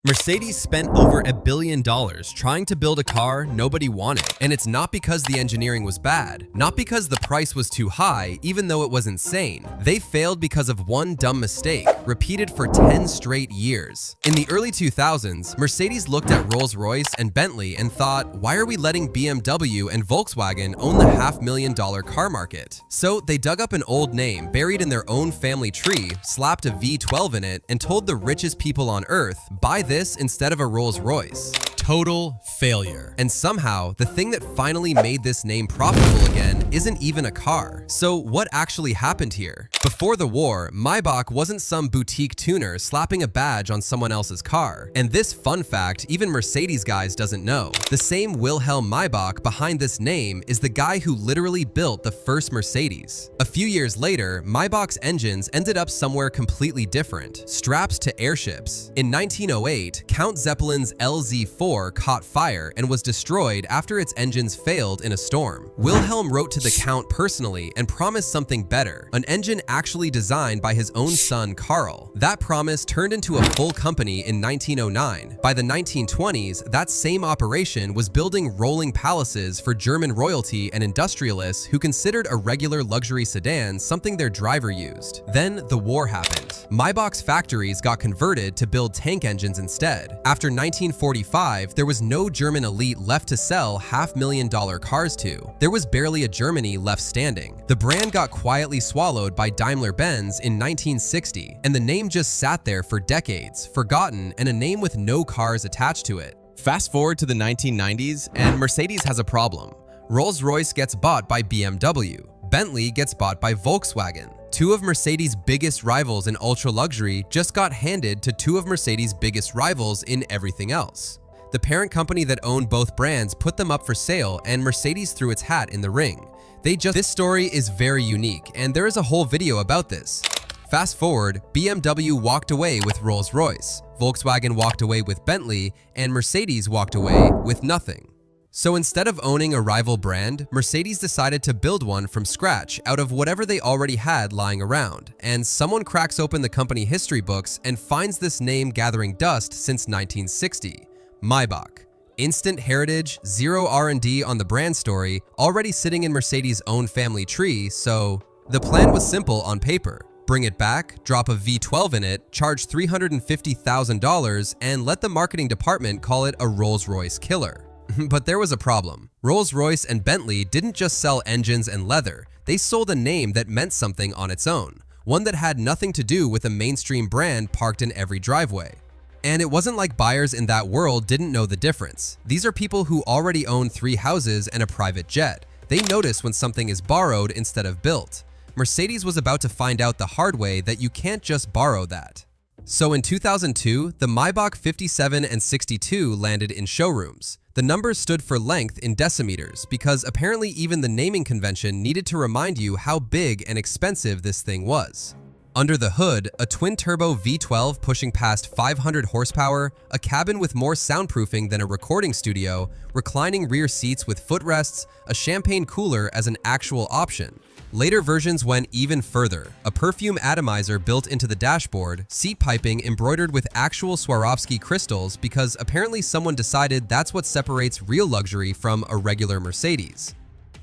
Mercedes spent over $1 billion trying to build a car nobody wanted. And it's not because the engineering was bad, not because the price was too high, even though it was insane. They failed because of one dumb mistake, repeated for 10 straight years. In the early 2000s, Mercedes looked at Rolls-Royce and Bentley and thought, why are we letting BMW and Volkswagen own the $500,000 car market? So they dug up an old name buried in their own family tree, slapped a V12 in it, and told the richest people on earth, buy this instead of a Rolls-Royce. Total failure. And somehow, the thing that finally made this name profitable again isn't even a car. So what actually happened here? Before the war, Maybach wasn't some boutique tuner slapping a badge on someone else's car. And this fun fact, even Mercedes guys doesn't know. The same Wilhelm Maybach behind this name is the guy who literally built the first Mercedes. A few years later, Maybach's engines ended up somewhere completely different, strapped to airships. In 1908, Count Zeppelin's LZ-4 caught fire and was destroyed after its engines failed in a storm. Wilhelm wrote to the Count personally and promised something better, an engine actually designed by his own son Karl. That promise turned into a full company in 1909. By the 1920s, that same operation was building rolling palaces for German royalty and industrialists who considered a regular luxury sedan something their driver used. Then the war happened. Maybach's factories got converted to build tank engines instead. After 1945, there was no German elite left to sell $500,000 cars to. There was barely a Germany left standing. The brand got quietly swallowed by Daimler-Benz in 1960, and the name just sat there for decades, forgotten, and a name with no cars attached to it. Fast forward to the 1990s, and Mercedes has a problem. Rolls-Royce gets bought by BMW. Bentley gets bought by Volkswagen. Two of Mercedes' biggest rivals in ultra-luxury just got handed to two of Mercedes' biggest rivals in everything else. The parent company that owned both brands put them up for sale, and Mercedes threw its hat in the ring. This story is very unique, and there is a whole video about this. Fast forward, BMW walked away with Rolls-Royce, Volkswagen walked away with Bentley, and Mercedes walked away with nothing. So instead of owning a rival brand, Mercedes decided to build one from scratch out of whatever they already had lying around, and someone cracks open the company history books and finds this name gathering dust since 1960. Maybach. Instant heritage, zero R&D on the brand story, already sitting in Mercedes' own family tree, so the plan was simple on paper. Bring it back, drop a V12 in it, charge $350,000, and let the marketing department call it a Rolls-Royce killer. But there was a problem. Rolls-Royce and Bentley didn't just sell engines and leather, they sold a name that meant something on its own, one that had nothing to do with a mainstream brand parked in every driveway. And it wasn't like buyers in that world didn't know the difference. These are people who already own 3 houses and a private jet. They notice when something is borrowed instead of built. Mercedes was about to find out the hard way that you can't just borrow that. So in 2002, the Maybach 57 and 62 landed in showrooms. The numbers stood for length in decimeters because apparently even the naming convention needed to remind you how big and expensive this thing was. Under the hood, a twin-turbo V12 pushing past 500 horsepower, a cabin with more soundproofing than a recording studio, reclining rear seats with footrests, a champagne cooler as an actual option. Later versions went even further, a perfume atomizer built into the dashboard, seat piping embroidered with actual Swarovski crystals because apparently someone decided that's what separates real luxury from a regular Mercedes.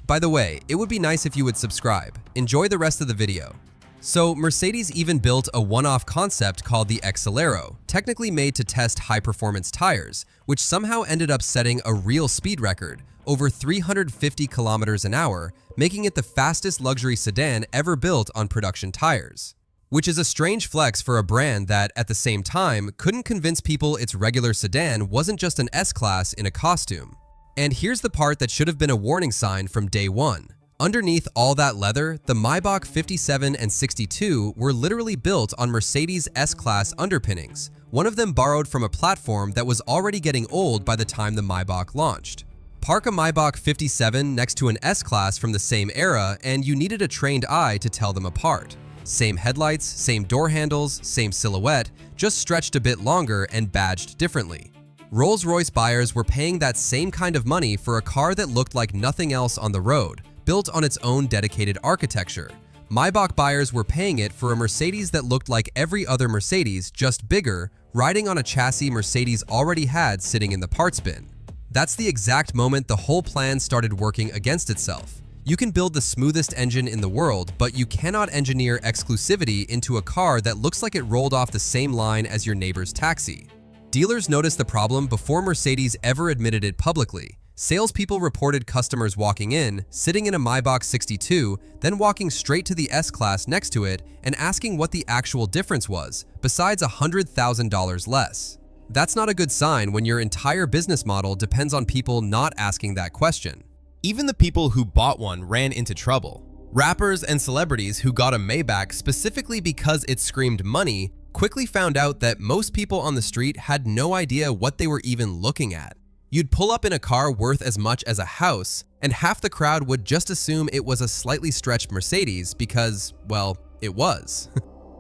By the way, it would be nice if you would subscribe. Enjoy the rest of the video. So Mercedes even built a one-off concept called the Excelero, technically made to test high-performance tires, which somehow ended up setting a real speed record, over 350 kilometers an hour, making it the fastest luxury sedan ever built on production tires. Which is a strange flex for a brand that, at the same time, couldn't convince people its regular sedan wasn't just an S-Class in a costume. And here's the part that should have been a warning sign from day one. Underneath all that leather, the Maybach 57 and 62 were literally built on Mercedes S-Class underpinnings, one of them borrowed from a platform that was already getting old by the time the Maybach launched. Park a Maybach 57 next to an S-Class from the same era and you needed a trained eye to tell them apart. Same headlights, same door handles, same silhouette, just stretched a bit longer and badged differently. Rolls-Royce buyers were paying that same kind of money for a car that looked like nothing else on the road, built on its own dedicated architecture. Maybach buyers were paying it for a Mercedes that looked like every other Mercedes, just bigger, riding on a chassis Mercedes already had sitting in the parts bin. That's the exact moment the whole plan started working against itself. You can build the smoothest engine in the world, but you cannot engineer exclusivity into a car that looks like it rolled off the same line as your neighbor's taxi. Dealers noticed the problem before Mercedes ever admitted it publicly. Salespeople reported customers walking in, sitting in a Maybach 62, then walking straight to the S-Class next to it and asking what the actual difference was, besides $100,000 less. That's not a good sign when your entire business model depends on people not asking that question. Even the people who bought one ran into trouble. Rappers and celebrities who got a Maybach specifically because it screamed money quickly found out that most people on the street had no idea what they were even looking at. You'd pull up in a car worth as much as a house, and half the crowd would just assume it was a slightly stretched Mercedes because, well, it was.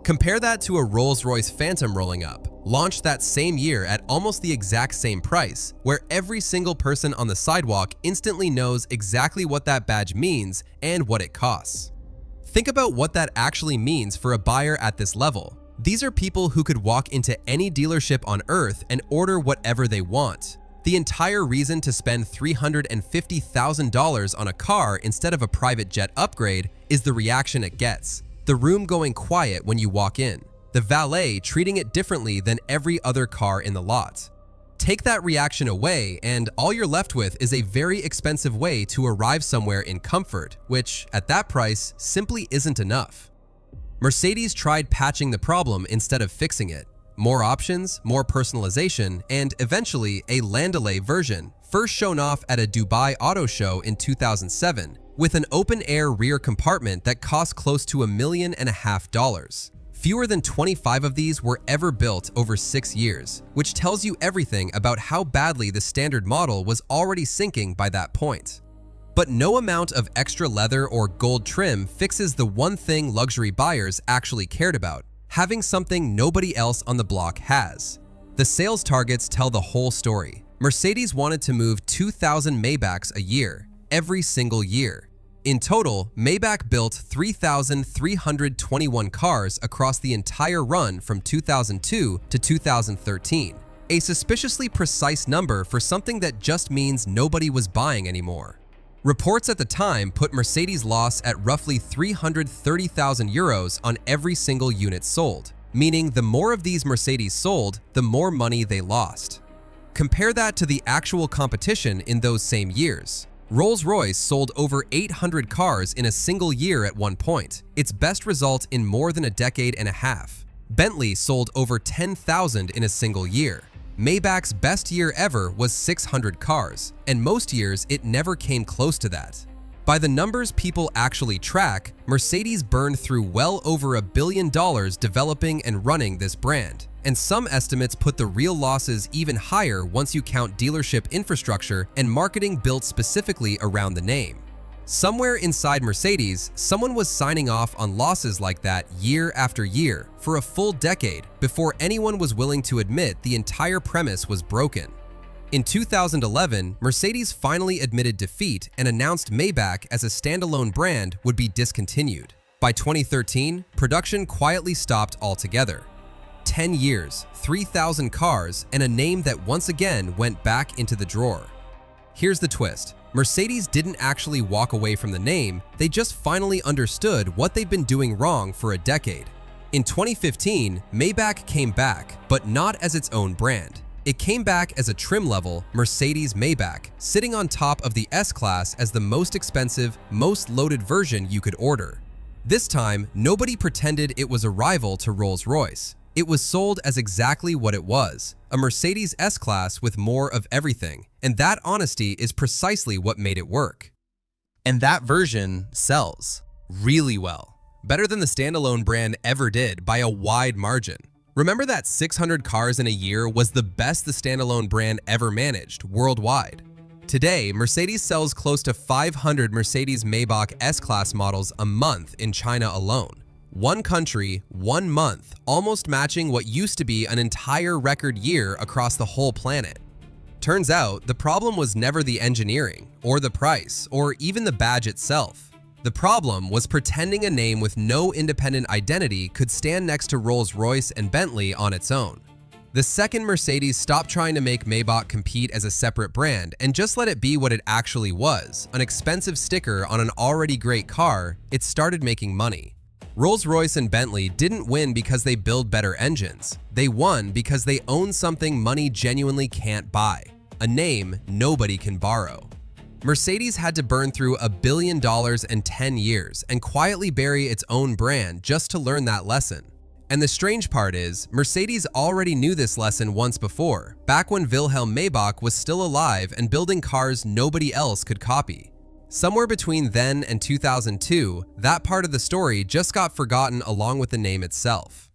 Compare that to a Rolls-Royce Phantom rolling up, launched that same year at almost the exact same price, where every single person on the sidewalk instantly knows exactly what that badge means and what it costs. Think about what that actually means for a buyer at this level. These are people who could walk into any dealership on Earth and order whatever they want. The entire reason to spend $350,000 on a car instead of a private jet upgrade is the reaction it gets. The room going quiet when you walk in. The valet treating it differently than every other car in the lot. Take that reaction away and all you're left with is a very expensive way to arrive somewhere in comfort, which, at that price, simply isn't enough. Mercedes tried patching the problem instead of fixing it. More options, more personalization, and eventually a Landaulet version, first shown off at a Dubai auto show in 2007, with an open-air rear compartment that cost close to $1.5 million. Fewer than 25 of these were ever built over 6 years, which tells you everything about how badly the standard model was already sinking by that point. But no amount of extra leather or gold trim fixes the one thing luxury buyers actually cared about: having something nobody else on the block has. The sales targets tell the whole story. Mercedes wanted to move 2,000 Maybachs a year, every single year. In total, Maybach built 3,321 cars across the entire run from 2002 to 2013, a suspiciously precise number for something that just means nobody was buying anymore. Reports at the time put Mercedes' loss at roughly 330,000 euros on every single unit sold, meaning the more of these Mercedes sold, the more money they lost. Compare that to the actual competition in those same years. Rolls-Royce sold over 800 cars in a single year at one point, its best result in more than a decade and a half. Bentley sold over 10,000 in a single year. Maybach's best year ever was 600 cars, and most years it never came close to that. By the numbers people actually track, Mercedes burned through well over $1 billion developing and running this brand, and some estimates put the real losses even higher once you count dealership infrastructure and marketing built specifically around the name. Somewhere inside Mercedes, someone was signing off on losses like that year after year for a full decade before anyone was willing to admit the entire premise was broken. In 2011, Mercedes finally admitted defeat and announced Maybach as a standalone brand would be discontinued. By 2013, production quietly stopped altogether. 10 years, 3,000 cars, and a name that once again went back into the drawer. Here's the twist. Mercedes didn't actually walk away from the name, they just finally understood what they'd been doing wrong for a decade. In 2015, Maybach came back, but not as its own brand. It came back as a trim-level Mercedes-Maybach, sitting on top of the S-Class as the most expensive, most loaded version you could order. This time, nobody pretended it was a rival to Rolls-Royce. It was sold as exactly what it was, a Mercedes S-Class with more of everything, and that honesty is precisely what made it work. And that version sells really well, better than the standalone brand ever did by a wide margin. Remember that 600 cars in a year was the best the standalone brand ever managed worldwide. Today, Mercedes sells close to 500 Mercedes-Maybach S-Class models a month in China alone. One country, 1 month, almost matching what used to be an entire record year across the whole planet. Turns out, the problem was never the engineering, or the price, or even the badge itself. The problem was pretending a name with no independent identity could stand next to Rolls-Royce and Bentley on its own. The second Mercedes stopped trying to make Maybach compete as a separate brand and just let it be what it actually was, an expensive sticker on an already great car, it started making money. Rolls-Royce and Bentley didn't win because they build better engines. They won because they own something money genuinely can't buy, a name nobody can borrow. Mercedes had to burn through $1 billion in 10 years and quietly bury its own brand just to learn that lesson. And the strange part is, Mercedes already knew this lesson once before, back when Wilhelm Maybach was still alive and building cars nobody else could copy. Somewhere between then and 2002, that part of the story just got forgotten along with the name itself.